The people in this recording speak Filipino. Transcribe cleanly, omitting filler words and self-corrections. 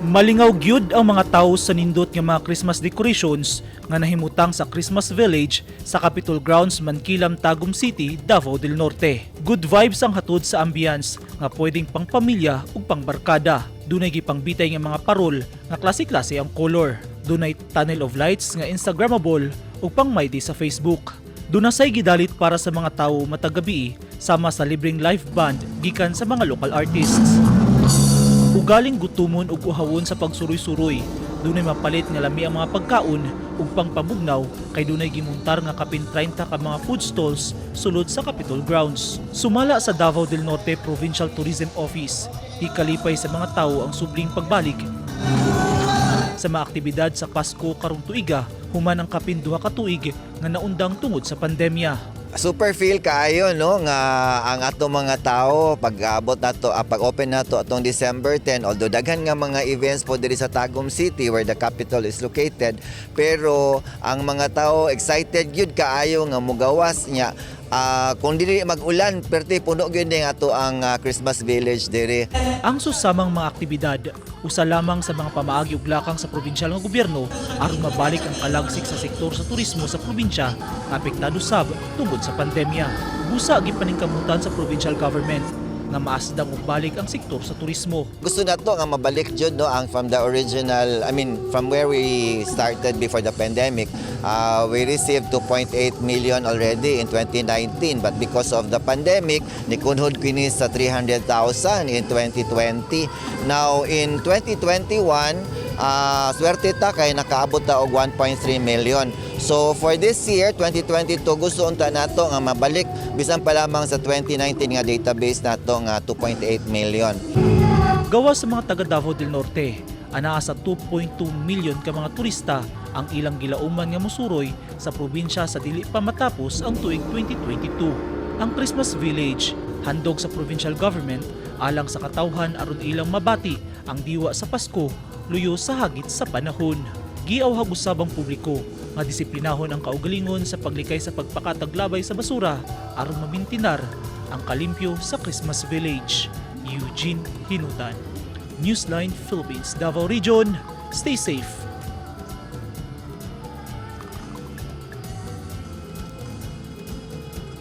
Malingaw gyud ang mga tawo sa nindot nga mga Christmas decorations nga nahimutang sa Christmas Village sa Capitol Grounds, Mankilam, Tagum City, Davao del Norte. Good vibes ang hatod sa ambience nga pwedeng pang pamilya ug pang barkada. Dunay gipangbitay nga mga parol nga klase-klase ang color. Dunay tunnel of lights nga Instagrammable ug pang may day sa Facebook. Dunasay gidalit para sa mga tawo matag gabi sama sa libreng live band gikan sa mga local artists. Ugaling gutumon ug uhawon sa pagsuroy-suroy. Dunay mapalit nga lami ang mga pagkaon ug pangpabugnaw kay dunay gimontar nga kapin 30 ka mga food stalls sulod sa Capitol Grounds. Sumala sa Davao del Norte Provincial Tourism Office, ikalipay sa mga tawo ang subling pagbalik sa mga aktibidad sa Pasko karong tuiga human ang kapin 2 ka tuig nga naundang tungod sa pandemya. Super feel kaayo no nga ang ato mga tao pag-abot nato pag-open nato atong December 10, although daghan nga mga events po diri sa Tagum City where the capital is located, pero ang mga tao excited gyud kaayo nga mogawas nya. Kung dili mag-ulan perti puno gyud ning ato ang Christmas Village diri. Ang susamang mga aktibidad usa lamang sa mga pamaagi ug lakang sa probinsyal nga gobyerno aron mabalik ang kalagsik sa sektor sa turismo sa probinsya nga apektado sab tungod sa pandemya. Busa gipaningkamutan sa provincial government nga maasdang og balik ang sektor sa turismo. Gusto nato nga mabalik jud no ang from the original, from where we started before the pandemic. We received 2.8 million already in 2019, but because of the pandemic nikunhod kini sa 300,000 in 2020. Now in 2021 swerte ta kay nakaabot ta og 1.3 million. So for this year 2022 gusto unta nato nga mabalik bisan pa lamang sa 2019 nga database nato nga 2.8 million. Gawas sa mga taga Davao del Norte, anaa sa 2.2 million ka mga turista ang ilang gilauman nga mosuroy sa probinsya sa dili pa matapos ang tuig 2022. Ang Christmas Village handog sa provincial government alang sa katawhan aron ilang mabati ang diwa sa Pasko luyo sa hagit sa panahon. Giawhag usab ang publiko nga disiplinahon ang kaugalingon sa paglikay sa pagpakataglabay sa basura aron mamintinar ang kalimpyo sa Christmas Village. Eugene Hinutan, Newsline Philippines, Davao Region. Stay safe.